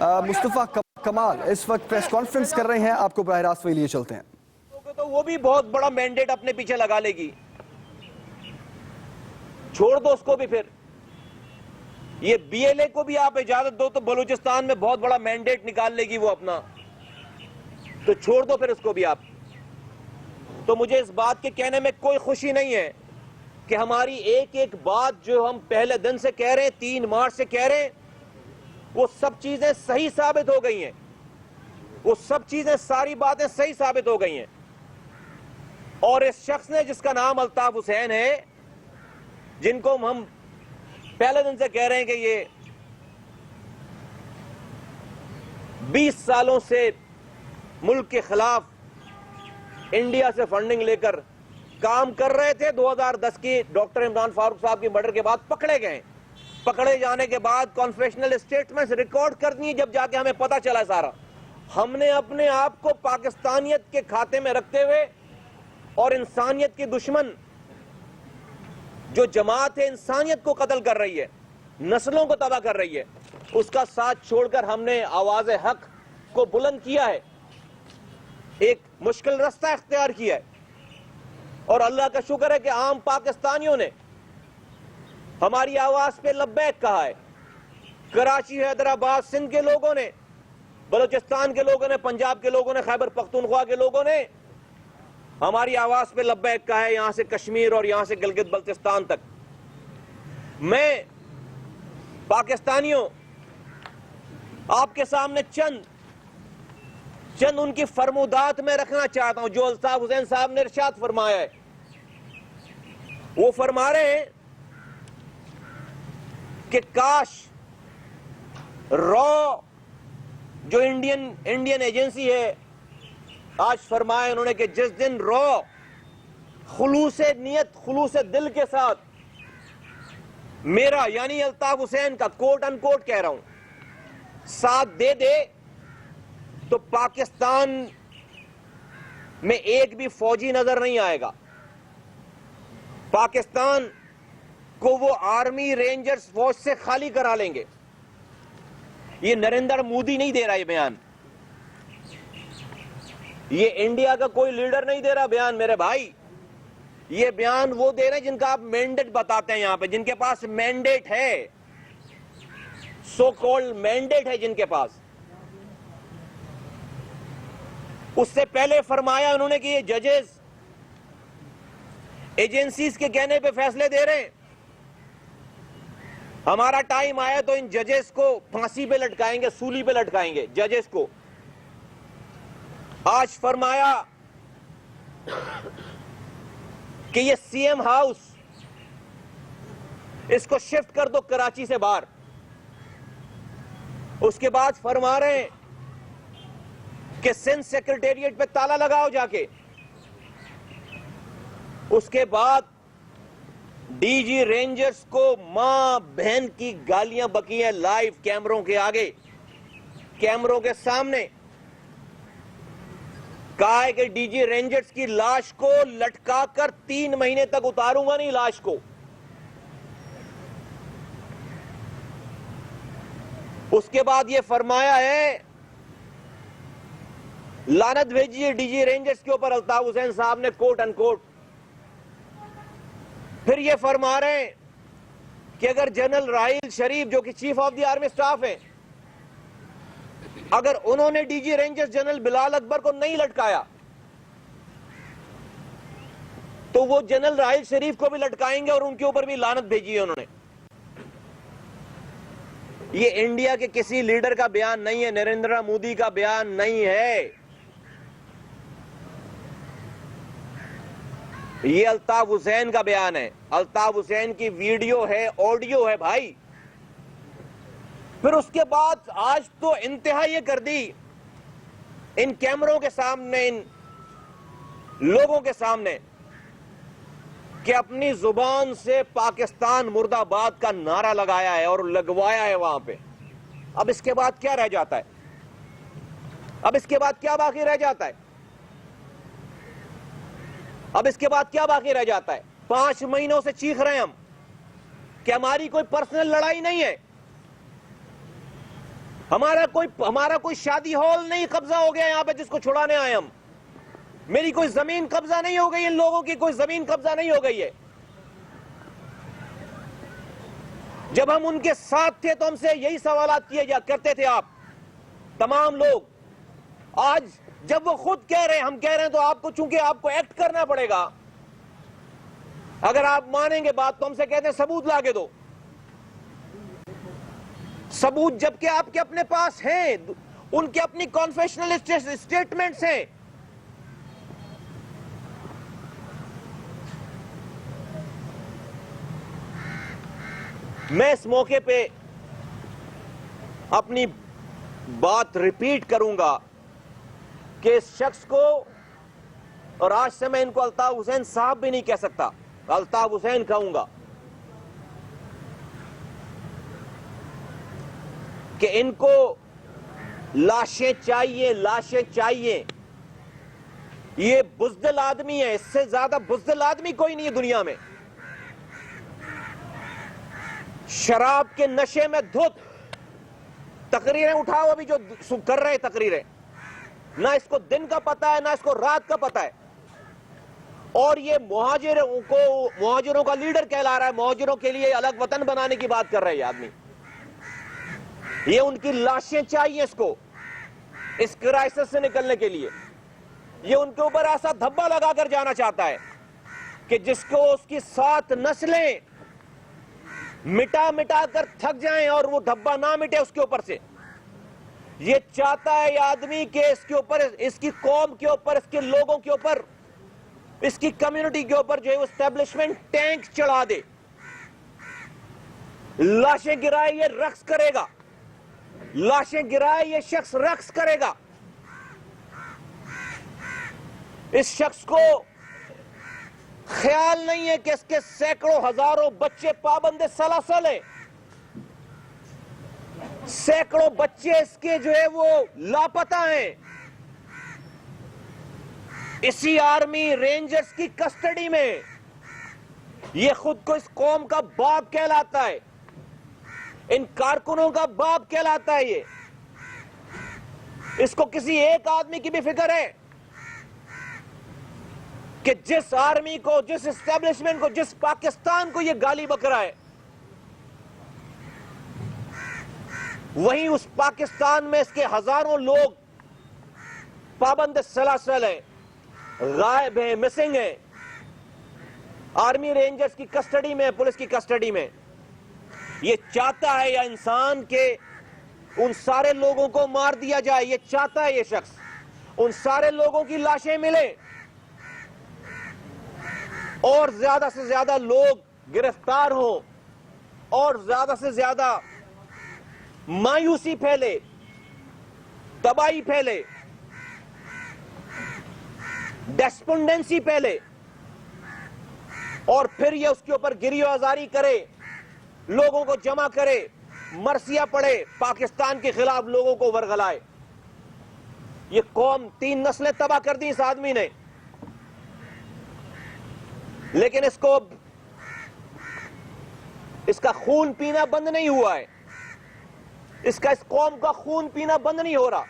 مصطفیٰ کمال اس وقت press conference کر رہے ہیں، آپ کو براہ راست وہی لیے چلتے ہیں۔ تو وہ بھی بہت بڑا مینڈیٹ اپنے پیچھے لگا لے گی، چھوڑ دو اس کو بھی۔ پھر یہ بی ایل اے کو بھی آپ اجازت دو تو بلوچستان میں بہت بڑا مینڈیٹ نکال لے گی وہ اپنا، تو چھوڑ دو پھر اس کو بھی آپ۔ تو مجھے اس بات کے کہنے میں کوئی خوشی نہیں ہے کہ ہماری ایک ایک بات جو ہم پہلے دن سے کہہ رہے ہیں، 3 مارچ سے کہہ رہے ہیں، وہ سب چیزیں صحیح ثابت ہو گئی ہیں، وہ سب چیزیں ساری باتیں صحیح ثابت ہو گئی ہیں۔ اور اس شخص نے جس کا نام الطاف حسین ہے، جن کو ہم پہلے دن سے کہہ رہے ہیں کہ یہ 20 سالوں سے ملک کے خلاف انڈیا سے فنڈنگ لے کر کام کر رہے تھے، 2010 کی ڈاکٹر عمران فاروق صاحب کی مرڈر کے بعد پکڑے گئے۔ پکڑے جانے کے بعد کانفیشنل اسٹیٹمنٹس ریکارڈ کر دی، جب جا کے ہمیں پتا چلا سارا۔ ہم نے اپنے آپ کو پاکستانیت کے کھاتے میں رکھتے ہوئے اور انسانیت کی دشمن جو جماعت ہے انسانیت کو قتل کر رہی ہے، نسلوں کو تباہ کر رہی ہے، اس کا ساتھ چھوڑ کر ہم نے آواز حق کو بلند کیا ہے، ایک مشکل رستہ اختیار کیا ہے۔ اور اللہ کا شکر ہے کہ عام پاکستانیوں نے ہماری آواز پہ لبیک کہا ہے۔ کراچی، حیدرآباد، سندھ کے لوگوں نے، بلوچستان کے لوگوں نے، پنجاب کے لوگوں نے، خیبر پختونخوا کے لوگوں نے ہماری آواز پہ لبیک کہا ہے، یہاں سے کشمیر اور یہاں سے گلگت بلتستان تک۔ میں پاکستانیوں آپ کے سامنے چند ان کی فرمودات میں رکھنا چاہتا ہوں جو الطاف حسین صاحب نے ارشاد فرمایا ہے۔ وہ فرما رہے ہیں کہ کاش را جو انڈین ایجنسی ہے، آج فرمایا انہوں نے کہ جس دن را خلوص نیت، خلوص دل کے ساتھ میرا یعنی الطاف حسین کا کوٹ ان کوٹ کہہ رہا ہوں ساتھ دے دے، تو پاکستان میں ایک بھی فوجی نظر نہیں آئے گا۔ پاکستان کو وہ آرمی رینجرز فوج سے خالی کرا لیں گے۔ یہ نریندر مودی نہیں دے رہا یہ بیان، یہ انڈیا کا کوئی لیڈر نہیں دے رہا بیان میرے بھائی، یہ بیان وہ دے رہے ہیں جن کا آپ مینڈیٹ بتاتے ہیں یہاں پہ، جن کے پاس مینڈیٹ ہے، سو کالڈ مینڈیٹ ہے جن کے پاس۔ اس سے پہلے فرمایا انہوں نے کہ یہ ججز ایجنسیز کے کہنے پہ فیصلے دے رہے ہیں، ہمارا ٹائم آیا تو ان ججز کو پھانسی پہ لٹکائیں گے، سولی پہ لٹکائیں گے ججز کو۔ آج فرمایا کہ یہ سی ایم ہاؤس اس کو شفٹ کر دو کراچی سے باہر۔ اس کے بعد فرما رہے ہیں کہ سندھ سیکرٹیریٹ پہ تالا لگاؤ جا کے۔ اس کے بعد ڈی جی رینجرز کو ماں بہن کی گالیاں بکی ہیں لائیو کیمروں کے آگے، کیمروں کے سامنے۔ کہا ہے کہ ڈی جی رینجرز کی لاش کو لٹکا کر 3 مہینے تک اتاروں گا نہیں لاش کو۔ اس کے بعد یہ فرمایا ہے لعنت بھیجیے ڈی جی رینجرز کے اوپر الطاف حسین صاحب نے کوٹ ان کوٹ۔ پھر یہ فرما رہے ہیں کہ اگر جنرل راحیل شریف جو کہ chief of the army staff ہیں، اگر انہوں نے ڈی جی رینجرز جنرل بلال اکبر کو نہیں لٹکایا تو وہ جنرل راحیل شریف کو بھی لٹکائیں گے اور ان کے اوپر بھی لعنت بھیجی ہے انہوں نے۔ یہ انڈیا کے کسی لیڈر کا بیان نہیں ہے، نریندر مودی کا بیان نہیں ہے، یہ الطاف حسین کا بیان ہے۔ الطاف حسین کی ویڈیو ہے، آڈیو ہے بھائی۔ پھر اس کے بعد آج تو انتہا یہ کر دی ان کیمروں کے سامنے، ان لوگوں کے سامنے، کہ اپنی زبان سے پاکستان مرد آباد کا نعرہ لگایا ہے اور لگوایا ہے وہاں پہ۔ اب اس کے بعد کیا رہ جاتا ہے؟ اب اس کے بعد کیا باقی رہ جاتا ہے؟ اب اس کے بعد کیا باقی رہ جاتا ہے؟ 5 مہینوں سے چیخ رہے ہیں ہم کہ ہماری کوئی پرسنل لڑائی نہیں ہے، ہمارا کوئی شادی ہال نہیں قبضہ ہو گیا یہاں پہ جس کو چھڑانے آئے ہم. میری کوئی زمین قبضہ نہیں ہو گئی, ان لوگوں کی کوئی زمین قبضہ نہیں ہو گئی ہے. جب ہم ان کے ساتھ تھے تو ہم سے یہی سوالات کیے کرتے تھے آپ تمام لوگ. آج جب وہ خود کہہ رہے ہیں, ہم کہہ رہے ہیں, تو آپ کو چونکہ آپ کو ایکٹ کرنا پڑے گا. اگر آپ مانیں گے بات تو ہم سے کہتے ہیں ثبوت لا کے دو. ثبوت جب کہ آپ کے اپنے پاس ہیں, ان کے اپنی کانفیشنل اسٹیٹمنٹس ہیں. میں اس موقع پہ اپنی بات ریپیٹ کروں گا کہ اس شخص کو, اور آج سے میں ان کو الطاف حسین صاحب بھی نہیں کہہ سکتا, الطاف حسین کہوں گا, کہ ان کو لاشیں چاہیے, لاشیں چاہیے. یہ بزدل آدمی ہے, اس سے زیادہ بزدل آدمی کوئی نہیں ہے دنیا میں. شراب کے نشے میں دھت تقریریں اٹھاؤ ابھی جو کر رہے تقریریں, نہ اس کو دن کا پتا ہے نہ اس کو رات کا پتا ہے. اور یہ مہاجروں کا لیڈر کہلا رہا ہے, مہاجروں کے لیے الگ وطن بنانے کی بات کر رہے ہیں آدمی. یہ ان کی لاشیں چاہیے اس کو اس کرائسس سے نکلنے کے لیے. یہ ان کے اوپر ایسا دھبا لگا کر جانا چاہتا ہے کہ جس کو اس کی 7 نسلیں مٹا مٹا کر تھک جائیں اور وہ دھبا نہ مٹے اس کے اوپر سے. یہ چاہتا ہے یہ آدمی کہ اس کے اوپر, اس کی قوم کے اوپر, اس کے لوگوں کے اوپر, اس کی کمیونٹی کے اوپر جو ہے وہ اسٹیبلشمنٹ ٹینک چڑھا دے. لاشیں گرائے یہ رقص کرے گا, لاشیں گرائے یہ شخص رقص کرے گا. اس شخص کو خیال نہیں ہے کہ اس کے سینکڑوں ہزاروں بچے پابند سلاسل ہیں, سینکڑوں بچے اس کے جو ہے وہ لاپتہ ہیں, اسی آرمی رینجرز کی کسٹڈی میں. یہ خود کو اس قوم کا باپ کہلاتا ہے, ان کارکنوں کا باپ کہلاتا ہے. یہ اس کو کسی ایک آدمی کی بھی فکر ہے کہ جس آرمی کو, جس اسٹیبلشمنٹ کو, جس پاکستان کو یہ گالی بک رہا ہے, وہیں اس پاکستان میں اس کے ہزاروں لوگ پابند سلاسل ہیں, غائب ہیں, مسنگ ہیں, آرمی رینجرز کی کسٹڈی میں, پولیس کی کسٹڈی میں. یہ چاہتا ہے یا انسان کے ان سارے لوگوں کو مار دیا جائے. یہ چاہتا ہے یہ شخص ان سارے لوگوں کی لاشیں ملیں اور زیادہ سے زیادہ لوگ گرفتار ہوں اور زیادہ سے زیادہ مایوسی پھیلے, تباہی پھیلے, ڈسپنڈنسی پھیلے, اور پھر یہ اس کے اوپر گریو آزاری کرے, لوگوں کو جمع کرے, مرثیہ پڑے, پاکستان کے خلاف لوگوں کو ورغلائے. یہ قوم 3 نسلیں تباہ کر دی اس آدمی نے, لیکن اس کا خون پینا بند نہیں ہوا ہے, اس قوم کا خون پینا بند نہیں ہو رہا.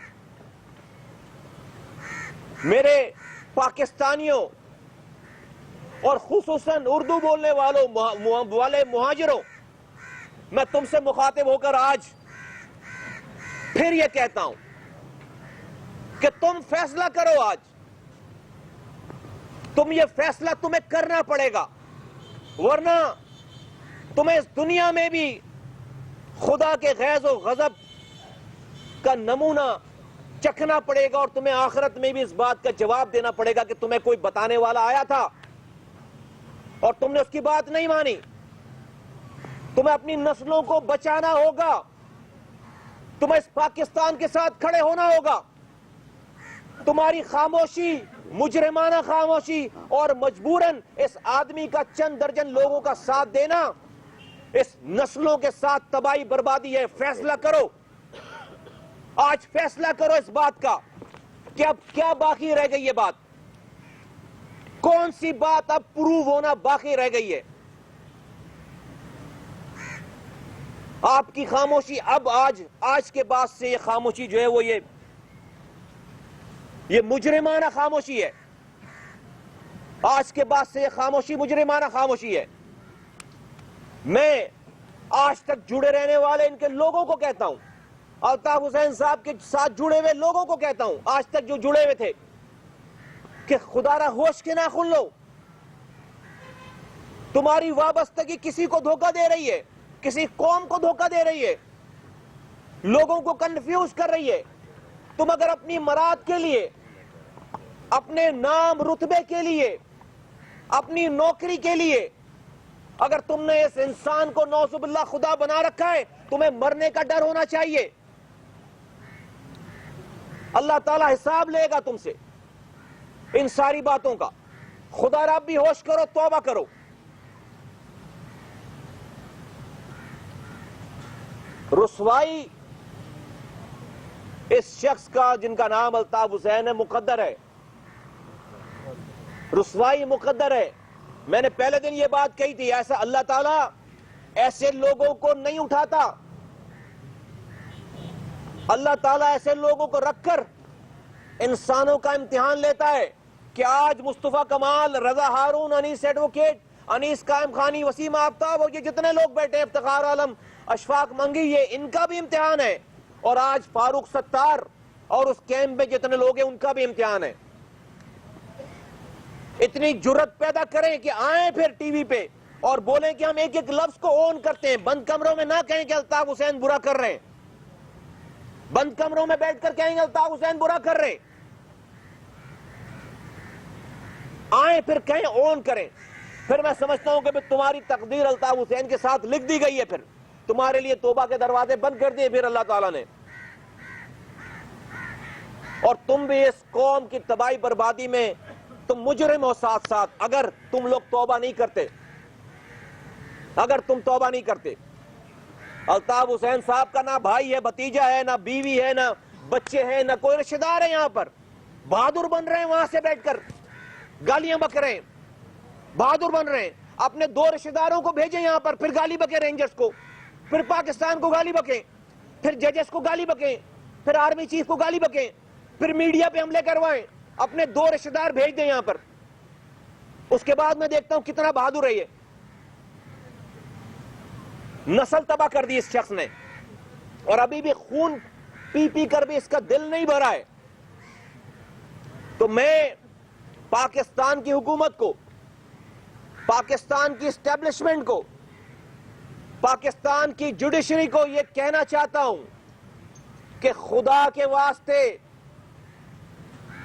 میرے پاکستانیوں اور خصوصاً اردو بولنے والے مہاجروں, میں تم سے مخاطب ہو کر آج پھر یہ کہتا ہوں کہ تم فیصلہ کرو. آج یہ فیصلہ تمہیں کرنا پڑے گا, ورنہ تمہیں اس دنیا میں بھی خدا کے غیظ و غضب کا نمونہ چکھنا پڑے گا, اور تمہیں آخرت میں بھی اس بات کا جواب دینا پڑے گا کہ تمہیں کوئی بتانے والا آیا تھا اور تم نے اس کی بات نہیں مانی. تمہیں اپنی نسلوں کو بچانا ہوگا, تمہیں اس پاکستان کے ساتھ کھڑے ہونا ہوگا. تمہاری خاموشی, مجرمانہ خاموشی, اور مجبوراً اس آدمی کا چند درجن لوگوں کا ساتھ دینا اس نسلوں کے ساتھ تباہی بربادی ہے. فیصلہ کرو آج, فیصلہ کرو اس بات کا کہ اب کیا باقی رہ گئی ہے بات, کون سی بات اب پروو ہونا باقی رہ گئی ہے. آپ کی خاموشی اب آج کے بعد سے یہ خاموشی جو ہے وہ یہ مجرمانہ خاموشی ہے. آج کے بعد سے یہ خاموشی مجرمانہ خاموشی ہے. میں آج تک جڑے رہنے والے ان کے لوگوں کو کہتا ہوں, الطاف حسین صاحب کے ساتھ جڑے ہوئے لوگوں کو کہتا ہوں, آج تک جو جڑے ہوئے تھے, کہ خدا را ہوش کے ناخن لو. تمہاری وابستگی کسی کو دھوکہ دے رہی ہے, کسی قوم کو دھوکہ دے رہی ہے, لوگوں کو کنفیوز کر رہی ہے. تم اگر اپنی مراد کے لیے, اپنے نام رتبے کے لیے, اپنی نوکری کے لیے اگر تم نے اس انسان کو نعوذ باللہ خدا بنا رکھا ہے, تمہیں مرنے کا ڈر ہونا چاہیے. اللہ تعالیٰ حساب لے گا تم سے ان ساری باتوں کا. خدا رب بھی ہوش کرو, توبہ کرو. رسوائی اس شخص کا جن کا نام الطاف حسین ہے مقدر ہے, رسوائی مقدر ہے. میں نے پہلے دن یہ بات کہی تھی, ایسا اللہ تعالیٰ ایسے لوگوں کو نہیں اٹھاتا. اللہ تعالیٰ ایسے لوگوں کو رکھ کر انسانوں کا امتحان لیتا ہے کہ آج مصطفیٰ کمال, رضا ہارون, انیس ایڈوکیٹ, انیس قائم خانی, وسیم آفتاب اور یہ جتنے لوگ بیٹھے ہیں, افتخار عالم, اشفاق منگی, یہ ان کا بھی امتحان ہے. اور آج فاروق ستار اور اس کیمپ میں جتنے لوگ ہیں ان کا بھی امتحان ہے. اتنی جرت پیدا کریں کہ آئیں پھر ٹی وی پہ اور بولیں کہ ہم ایک ایک لفظ کو اون کرتے ہیں. بند کمروں میں نہ کہیں کہ الطاف حسین برا کر رہے ہیں, بند کمروں میں بیٹھ کر کہیں گے الطاف حسین برا کر رہے ہیں. آئیں پھر کہیں, اون کریں. پھر میں سمجھتا ہوں کہ تمہاری تقدیر الطاف حسین کے ساتھ لکھ دی گئی ہے, پھر تمہارے لیے توبہ کے دروازے بند کر دیے پھر اللہ تعالیٰ نے. اور تم بھی اس قوم کی تباہی بربادی میں تم مجرم ہو ساتھ ساتھ, اگر تم لوگ توبہ نہیں کرتے, اگر تم توبہ نہیں کرتے. الطاف حسین صاحب کا نہ بھائی ہے, بھتیجا ہے, نہ بیوی ہے, نہ بچے ہیں, نہ کوئی رشتہ دار ہے یہاں پر. بہادر بن رہے ہیں وہاں سے بیٹھ کر, گالیاں بک رہے ہیں, بہادر بن رہے ہیں. اپنے 2 رشتہ داروں کو بھیجیں یہاں پر, پھر گالی بکیں رینجرز کو, پھر پاکستان کو گالی بکیں, پھر ججز کو گالی بکیں, پھر آرمی چیف کو گالی بکیں, پھر میڈیا پہ حملے کروائیں. اپنے 2 رشتہ دار بھیج دیں یہاں پر. اس کے بعد میں دیکھتا ہوں کتنا بہادر ہے یہ. نسل تباہ کر دی اس شخص نے, اور ابھی بھی خون پی پی کر بھی اس کا دل نہیں بھرا ہے. تو میں پاکستان کی حکومت کو, پاکستان کی اسٹیبلشمنٹ کو, پاکستان کی جوڈیشری کو یہ کہنا چاہتا ہوں کہ خدا کے واسطے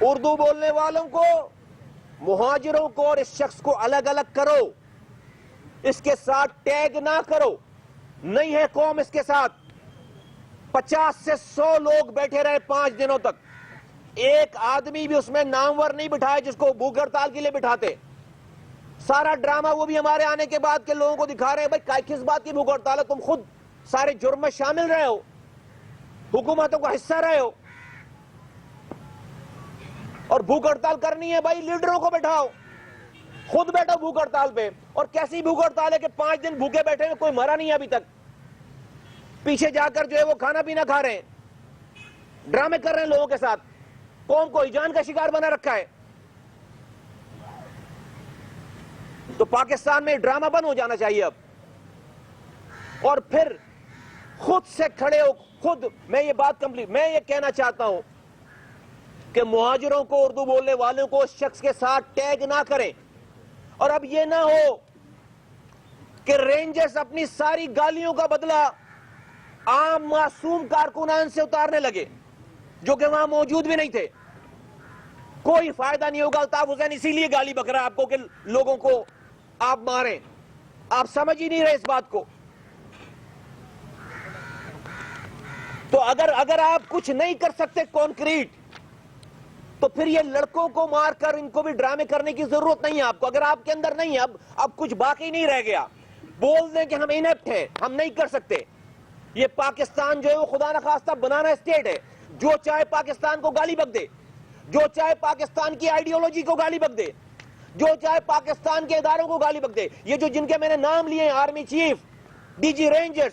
اردو بولنے والوں کو, مہاجروں کو اور اس شخص کو الگ الگ کرو. اس کے ساتھ ٹیگ نہ کرو. نہیں ہے قوم اس کے ساتھ. 50 سے 100 لوگ بیٹھے رہے 5 دنوں تک, ایک آدمی بھی اس میں نامور نہیں بٹھائے جس کو بھوک ہڑتال کے لیے بٹھاتے. سارا ڈرامہ وہ بھی ہمارے آنے کے بعد کے لوگوں کو دکھا رہے ہیں, بھائی کس بات کی بھوک ہڑتال ہے, تم خود سارے جرم میں شامل رہے ہو, حکومتوں کا حصہ رہے ہو, اور بھوک ہڑتال کرنی ہے بھائی لیڈروں کو بٹھاؤ, خود بیٹھو بھوک ہڑتال پہ. اور کیسی بھوک ہڑتال ہے کہ 5 دن بھوکے بیٹھے ہیں, کوئی مرا نہیں ہے ابھی تک. پیچھے جا کر جو ہے وہ کھانا پینا کھا رہے ہیں, ڈرامے کر رہے ہیں لوگوں کے ساتھ, قوم کو ہیجان کا شکار بنا رکھا ہے. تو پاکستان میں ڈرامہ بند ہو جانا چاہیے اب. اور پھر خود سے کھڑے ہو, خود میں یہ بات کمپلیٹ, میں یہ کہنا چاہتا ہوں کہ مہاجروں کو, اردو بولنے والوں کو اس شخص کے ساتھ ٹیگ نہ کریں. اور اب یہ نہ ہو کہ رینجرز اپنی ساری گالیوں کا بدلہ عام معصوم کارکنان سے اتارنے لگے جو کہ وہاں موجود بھی نہیں تھے. کوئی فائدہ نہیں ہوگا. الطاف حسین اسی لیے گالی بک رہا ہے آپ کو کہ لوگوں کو آپ ماریں. آپ سمجھ ہی نہیں رہے اس بات کو. تو اگر آپ کچھ نہیں کر سکتے کانکریٹ, تو پھر یہ لڑکوں کو مار کر ان کو بھی ڈرامے کرنے کی ضرورت نہیں ہے آپ کو. اگر آپ کے اندر نہیں ہے, اب کچھ باقی نہیں رہ گیا, بول دیں کہ ہم انیپٹ ہیں, ہم نہیں کر سکتے. یہ پاکستان جو ہے وہ خدا نخواستہ بنانا اسٹیٹ ہے. جو چاہے پاکستان کو گالی بک دے, جو چاہے پاکستان کی آئیڈیالوجی کو گالی بک دے, جو چاہے پاکستان کے اداروں کو گالی بک دے. یہ جو جن کے میں نے نام لیے ہیں, army chief, D G rangers,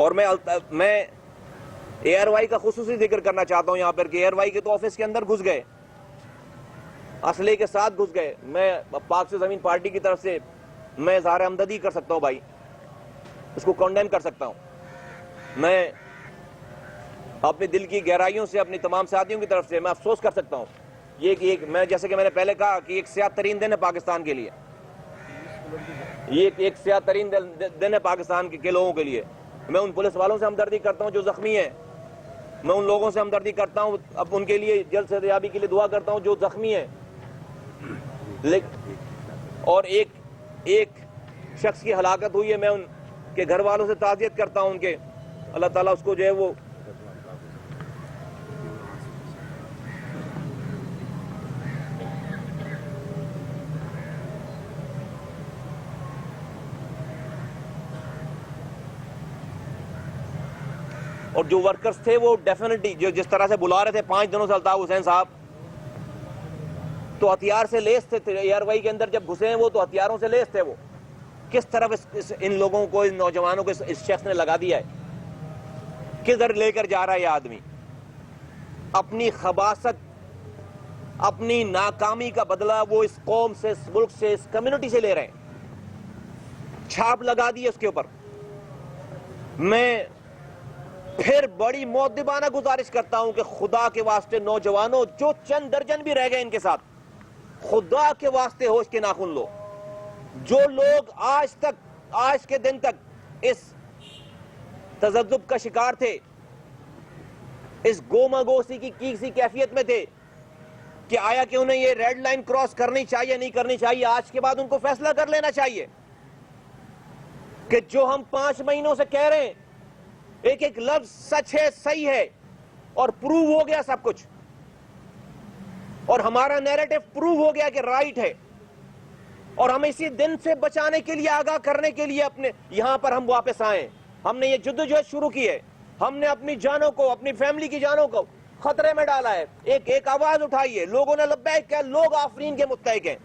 اور میں ایئر وائی کا خصوصی ذکر کرنا چاہتا ہوں یہاں پر کہ ایئر وائی کے تو آفس کے اندر گھس گئے, اسلحے کے ساتھ گھس گئے. میں پاک سے زمین پارٹی کی طرف سے میں اظہار ہمدردی کر سکتا ہوں بھائی, اس کو کنڈیم کر سکتا ہوں. میں اپنے دل کی گہرائیوں سے اپنی تمام ساتھیوں کی طرف سے میں افسوس کر سکتا ہوں. یہ میں جیسے کہ میں نے پہلے کہا کہ ایک سیاہ ترین دن ہے پاکستان کے لیے, یہ ایک سیاہ ترین دن ہے پاکستان کے لوگوں کے لیے. میں ان پولیس والوں سے ہمدردی کرتا ہوں جو زخمی ہیں, میں ان لوگوں سے ہمدردی کرتا ہوں, اب ان کے لیے جلد صحتیابی کے لیے دعا کرتا ہوں جو زخمی ہیں. اور ایک شخص کی ہلاکت ہوئی ہے, میں ان کے گھر والوں سے تعزیت کرتا ہوں ان کے, اللہ تعالیٰ اس کو جو ہے وہ اور جو ورکرز تھے وہ ڈیفینیٹلی جو جس طرح سے بلا رہے تھے 5 دنوں سے الطاف حسین صاحب تو ہتھیار سے لیس تھے. ایئر وائی کے اندر جب گھسے ہیں وہ تو ہتھیاروں سے لیس تھے. وہ کس طرف ان لوگوں کو, ان نوجوانوں کو اس شخص نے لگا دیا ہے, کدھر لے کر جا رہا ہے یہ آدمی. اپنی خباثت, اپنی ناکامی کا بدلہ وہ اس قوم سے, اس ملک سے, اس کمیونٹی سے لے رہے ہیں. چھاپ لگا دی ہے اس کے اوپر. میں پھر بڑی مؤدبانہ گزارش کرتا ہوں کہ خدا کے واسطے نوجوانوں, جو چند درجن بھی رہ گئے ان کے ساتھ, خدا کے واسطے ہوش کے ناخن لو. جو لوگ آج کے دن تک اس تذبذب کا شکار تھے, اس گوما گوسی کی کیسی کیفیت میں تھے کہ آیا کہ انہیں یہ ریڈ لائن کراس کرنی چاہیے نہیں کرنی چاہیے, آج کے بعد ان کو فیصلہ کر لینا چاہیے کہ جو ہم 5 مہینوں سے کہہ رہے ہیں ایک ایک لفظ سچ ہے, صحیح ہے, اور پروو ہو گیا سب کچھ, اور ہمارا نیریٹو پروو ہو گیا کہ رائٹ ہے, اور ہم اسی دن سے بچانے کے لیے, آگاہ کرنے کے لیے اپنے یہاں پر ہم واپس آئے. ہم نے یہ جدوجہد شروع کی ہے, ہم نے اپنی جانوں کو, اپنی فیملی کی جانوں کو خطرے میں ڈالا ہے. ایک آواز اٹھائی ہے, لوگوں نے لبیک کہا, لوگ آفرین کے مستحق ہیں.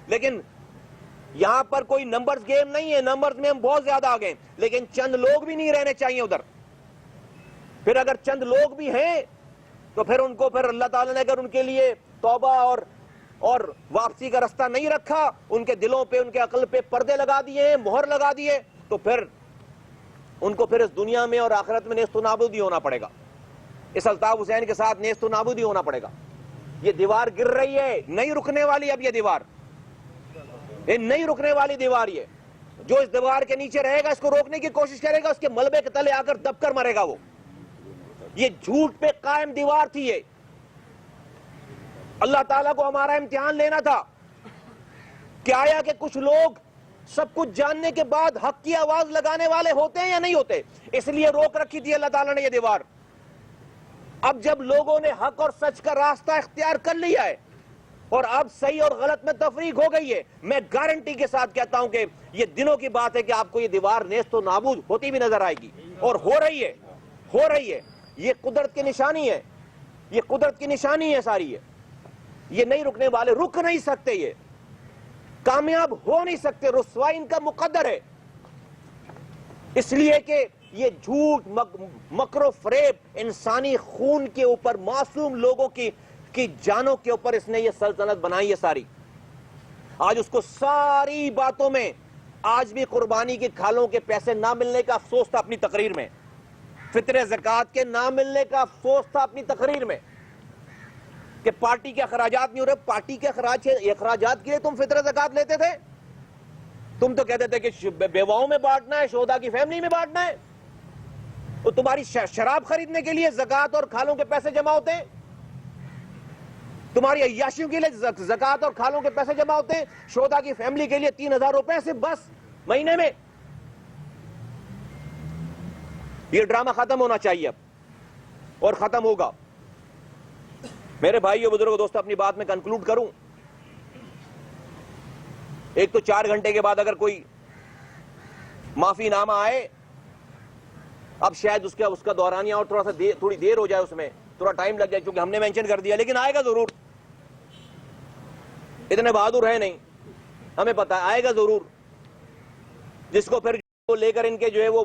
لیکن یہاں پر کوئی نمبرز گیم نہیں ہے, نمبرز میں ہم بہت زیادہ آ گئے, لیکن چند لوگ بھی نہیں رہنے چاہیے ادھر. پھر اگر چند لوگ بھی ہیں تو پھر ان کو, پھر اللہ تعالیٰ نے اگر ان کے لیے توبہ اور واپسی کا رستہ نہیں رکھا, ان کے دلوں پہ, ان کے عقل پہ پردے لگا دیے, مہر لگا دیے, تو پھر ان کو پھر اس دنیا میں اور آخرت میں نیست و نابود ہی ہونا پڑے گا. اس الطاف حسین کے ساتھ نیست و نابود ہی ہونا پڑے گا. یہ دیوار گر رہی ہے, نہیں رکنے والی. اب یہ دیوار, یہ نہیں رکنے والی دیوار, یہ جو اس دیوار کے نیچے رہے گا, اس کو روکنے کی کوشش کرے گا, اس کے ملبے کے تلے آ کر دب کر مرے گا وہ. یہ جھوٹ پہ قائم دیوار تھی. یہ اللہ تعالیٰ کو ہمارا امتحان لینا تھا کہ آیا کہ کچھ لوگ سب کچھ جاننے کے بعد حق کی آواز لگانے والے ہوتے ہیں یا نہیں ہوتے. اس لیے روک رکھی تھی اللہ تعالیٰ نے یہ دیوار. اب جب لوگوں نے حق اور سچ کا راستہ اختیار کر لیا ہے اور اب صحیح اور غلط میں تفریق ہو گئی ہے, میں گارنٹی کے ساتھ کہتا ہوں کہ یہ دنوں کی بات ہے کہ آپ کو یہ دیوار نیست و نابود ہوتی بھی نظر آئے گی, اور ہو رہی ہے. یہ قدرت کی نشانی ہے, یہ قدرت کی نشانی ہے ساری. یہ نہیں رکنے والے, رک نہیں سکتے, یہ کامیاب ہو نہیں سکتے, رسوائی ان کا مقدر ہے. اس لیے کہ یہ جھوٹ, مکر و فریب, انسانی خون کے اوپر, معصوم لوگوں کی جانوں کے اوپر اس نے یہ سلطنت بنائی ہے ساری. آج اس کو ساری باتوں میں آج بھی قربانی کی کھالوں کے پیسے نہ ملنے کا افسوس تھا اپنی تقریر میں, فطر زکوٰۃ کے نہ ملنے کا افسوس تھا اپنی تقریر میں کہ پارٹی کے اخراجات نہیں ہو رہے. پارٹی کے اخراجات کے لیے تم فطر زکوٰۃ لیتے تھے؟ تم تو کہتے تھے کہ بیواؤں میں بانٹنا ہے, شہداء کی فیملی میں بانٹنا ہے. تو تمہاری شراب خریدنے کے لیے زکوٰۃ اور کھالوں کے پیسے جمع ہوتے ہیں, تمہاری عیاشیوں کے لیے زکوٰۃ اور کھالوں کے پیسے جمع ہوتے ہیں, شہداء کی فیملی کے لیے 3000 روپے سے بس مہینے میں. یہ ڈرامہ ختم ہونا چاہیے اب, اور ختم ہوگا. میرے بھائیو, بزرگوں, دوستو, اپنی بات میں کنکلوڈ کروں. ایک تو 4 گھنٹے کے بعد اگر کوئی معافی نامہ آئے, اب شاید اس کا دورانیہ اور تھوڑی دیر ہو جائے, اس میں تھوڑا ٹائم لگ جائے کیونکہ ہم نے مینشن کر دیا, لیکن آئے گا ضرور. اتنے بہادر ہے نہیں, ہمیں پتا آئے گا ضرور. جس کو پھر لے کر ان کے جو ہے وہ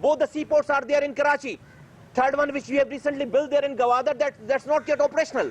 Both the seaports are there in Karachi. Third one which we have recently built there in Gwadar, that's not yet operational.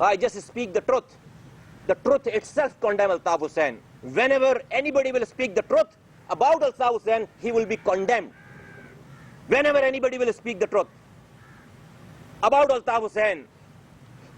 I just speak the truth. The truth itself condemn Altaf Hussain. Whenever anybody will speak the truth about Altaf Hussain, he will be condemned. Whenever anybody will speak the truth about Altaf Hussain,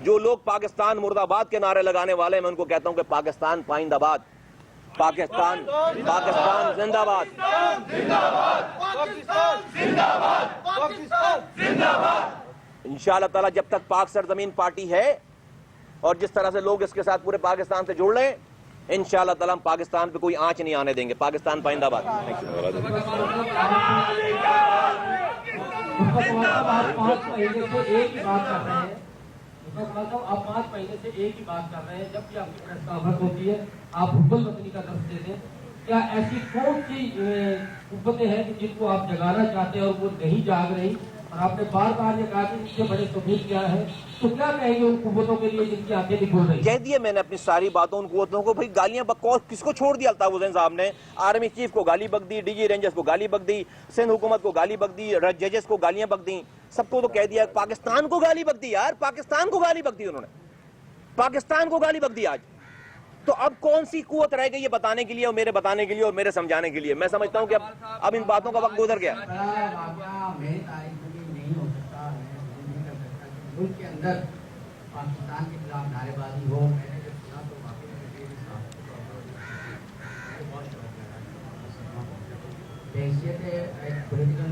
جو لوگ پاکستان مرد آباد کے نعرے لگانے والے ہیں، میں ان کو کہتا ہوں کہ پاکستان پائند آباد، پاکستان زندہ باد۔ انشاءاللہ تعالیٰ جب تک پاک سرزمین پارٹی ہے اور جس طرح سے لوگ اس کے ساتھ پورے پاکستان سے جڑ رہے ہیں، انشاءاللہ تعالیٰ ہم پاکستان پہ کوئی آنچ نہیں آنے دیں گے۔ پاکستان پائند آباد۔ آپ 5 مہینے سے ایک ہی بات کر رہے ہیں، جب بھی آپ کی پریس کانفرنس ہوتی ہے آپ حب الوطنی کا لفظ دیتے ہیں۔ کیا ایسی کون سی قوتیں ہیں جن کو آپ جگانا چاہتے ہیں اور وہ نہیں جاگ رہی؟ اور آپ نے بار بار یہ کہا کہ ان سے بڑے ثبوت کیا ہے، تو کیا کہیں گے ان قوتوں کے لیے جن کی آنکھیں نہیں کھل رہی؟ کہہ دیے میں نے اپنی ساری باتوں ان قوتوں کو۔ بھائی گالیاں بکواس کس کو چھوڑ دیا الطاف حسین صاحب نے؟ آرمی چیف کو گالی بک دی، ڈی جی رینجرز کو گالی بک دی، سندھ حکومت کو گالی بک دی، ججز کو گالیاں بک دی، سب کو تو کہہ دیا۔ پاکستان کو گالی بک دی یار، پاکستان کو گالی بک دی انہوں نے، پاکستان کو گالی بک دی آج۔ تو اب کون سی قوت رہ گئی یہ بتانے کے لیے اور میرے بتانے کے لیے اور میرے سمجھانے کے لیے؟ میں سمجھتا ہوں کہ اب ان باتوں کا وقت گزر گیا۔ ملک کے اندر پاکستان کے خلاف نعرے بازی ہو، میں نے جب سنا تو واقعی بہت بحیثیت ایک پولیٹیکل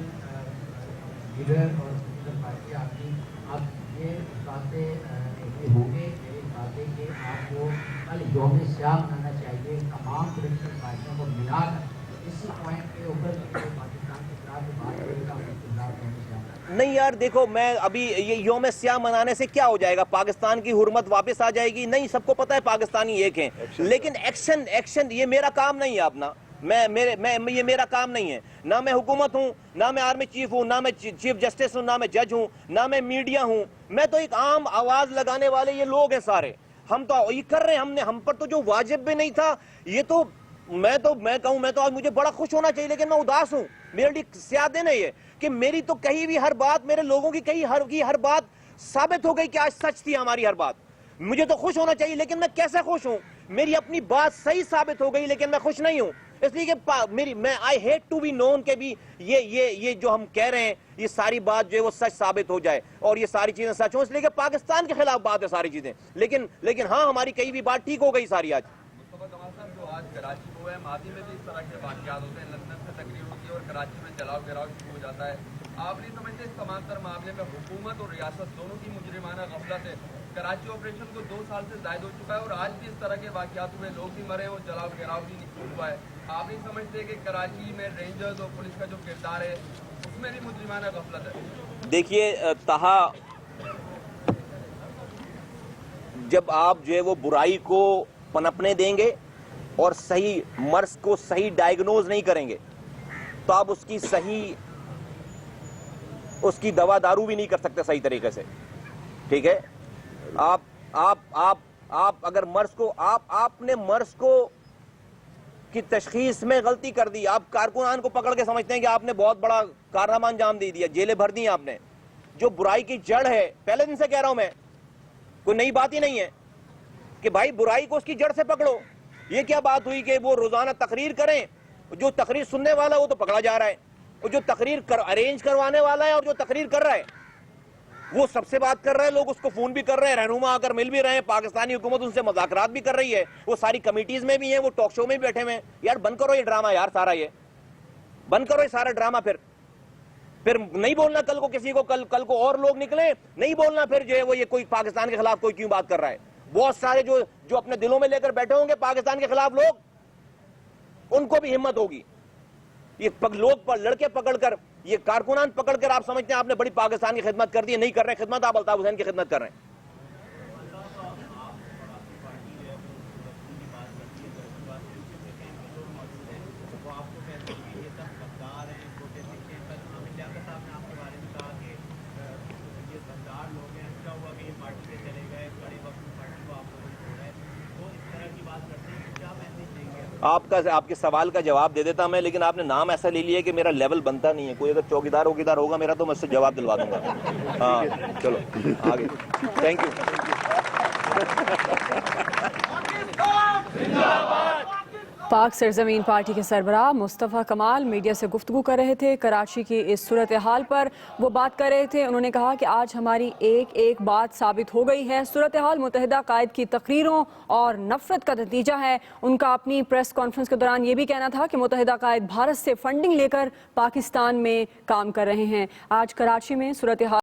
لیڈر اور پولیٹیکل پارٹی آپ کی، آپ یہ باتیں ہوں گے میری باتیں کہ آپ کو کل یوم سیاہ منانا چاہیے تمام پولیٹیکل پارٹیوں کو ملا کر، اسی پوائنٹ کے اوپر پاکستان کے خلاف بات کرے گا اس کے خلاف یوم سیاہ۔ نہیں یار دیکھو، میں ابھی یہ یوم سیاہ منانے سے کیا ہو جائے گا؟ پاکستان کی حرمت واپس آ جائے گی؟ نہیں، سب کو پتہ ہے پاکستانی ایک ہیں، لیکن ایکشن یہ میرا کام نہیں ہے اپنا، یہ میرا کام نہیں ہے۔ نہ میں حکومت ہوں، نہ میں آرمی چیف ہوں، نہ میں چیف جسٹس ہوں، نہ میں جج ہوں، نہ میں میڈیا ہوں۔ میں تو ایک عام آواز لگانے والے یہ لوگ ہیں سارے۔ ہم تو یہ کر رہے ہیں، ہم پر تو جو واجب بھی نہیں تھا یہ تو میں کہوں میں تو آج مجھے بڑا خوش ہونا چاہیے، لیکن میں اداس ہوں۔ میرے لیے سیاہ دن ہے یہ کہ میری تو کہیں بھی ہر بات، میرے لوگوں کی کہیں ہر بات ثابت ہو گئی کہ آج سچ تھی ہماری ہر بات۔ مجھے تو خوش ہونا چاہیے، لیکن میں کیسے خوش ہوں؟ میری اپنی بات صحیح ثابت ہو گئی لیکن میں خوش نہیں ہوں، اس لیے کہ میں I hate to be known کہ بھی یہ جو ہم کہہ رہے ہیں یہ ساری بات جو ہے وہ سچ ثابت ہو جائے اور یہ ساری چیزیں سچ ہوں، اس لیے کہ پاکستان کے خلاف بات ہے ساری چیزیں، لیکن ہاں ہماری کہیں بھی بات ٹھیک ہو گئی ساری آج۔ آج کراچی کو ہے، ماضی میں بھی اس طرح کے واقعات ہوتے ہیں، لندن سے تقریر ہوتی ہے اور کراچی میں جلاؤ گراؤ شروع ہو جاتا ہے۔ آپ نہیں سمجھتے اس تمام تر معاملے میں حکومت اور ریاست دونوں کی مجرمانہ غفلت ہے؟ کراچی آپریشن کو 2 سال سے زائد ہو چکا ہے اور آج بھی اس طرح کے واقعات ہوئے، لوگ بھی مرے اور جلاؤ گراؤ بھی ہوا ہے۔ آپ نہیں سمجھتے کہ کراچی میں رینجرز اور پولیس کا جو کردار ہے اس میں بھی مجرمانہ غفلت ہے؟ دیکھیے تہا جب آپ جو ہے وہ برائی کو پنپنے دیں گے اور صحیح مرض کو صحیح ڈائیگنوز نہیں کریں گے تو آپ اس کی دوا دارو بھی نہیں کر سکتے صحیح طریقے سے، ٹھیک ہے؟ آپ اگر مرض کو آپ نے مرض کو کی تشخیص میں غلطی کر دی، آپ کارکنان کو پکڑ کے سمجھتے ہیں کہ آپ نے بہت بڑا کارنامہ انجام دے دیا، جیلیں بھر دی آپ نے۔ جو برائی کی جڑ ہے، پہلے دن سے کہہ رہا ہوں میں، کوئی نئی بات ہی نہیں ہے کہ بھائی برائی کو اس کی جڑ سے پکڑو۔ یہ کیا بات ہوئی کہ وہ روزانہ تقریر کریں، جو تقریر سننے والا وہ تو پکڑا جا رہا ہے، اور جو تقریر ارینج کروانے والا ہے اور جو تقریر کر رہا ہے وہ سب سے بات کر رہے ہیں، لوگ اس کو فون بھی کر رہے ہیں، رہنما آ کر مل بھی رہے ہیں، پاکستانی حکومت ان سے مذاکرات بھی کر رہی ہے، وہ ساری کمیٹیز میں بھی ہیں، وہ ٹاک شو میں بھی بیٹھے ہوئے ہیں۔ یار بند کرو یہ ڈرامہ، یار سارا یہ بند کرو یہ سارا ڈرامہ۔ پھر نہیں بولنا کل کو کسی کو، کل کو اور لوگ نکلیں، نہیں بولنا پھر جو ہے وہ یہ کوئی پاکستان کے خلاف کوئی کیوں بات کر رہا ہے۔ بہت سارے جو اپنے دلوں میں لے کر بیٹھے ہوں گے پاکستان کے خلاف لوگ، ان کو بھی ہمت ہوگی۔ یہ لوگ لڑکے پکڑ کر، یہ کارکنان پکڑ کر آپ سمجھتے ہیں آپ نے بڑی پاکستان کی خدمت کر دی ہے، نہیں کر رہے خدمت، آپ الطاف حسین کی خدمت کر رہے ہیں۔ آپ کے سوال کا جواب دے دیتا میں، لیکن آپ نے نام ایسا لے لیا کہ میرا لیول بنتا نہیں ہے۔ کوئی اگر چوکیدار ہوگا میرا تو میں اس سے جواب دلوا دوں گا۔ ہاں چلو آگے، تھینک یو۔ پاک سرزمین پارٹی کے سربراہ مصطفیٰ کمال میڈیا سے گفتگو کر رہے تھے۔ کراچی کی اس صورتحال پر وہ بات کر رہے تھے۔ انہوں نے کہا کہ آج ہماری ایک بات ثابت ہو گئی ہے۔ صورتحال متحدہ قائد کی تقریروں اور نفرت کا نتیجہ ہے۔ ان کا اپنی پریس کانفرنس کے دوران یہ بھی کہنا تھا کہ متحدہ قائد بھارت سے فنڈنگ لے کر پاکستان میں کام کر رہے ہیں۔ آج کراچی میں صورتحال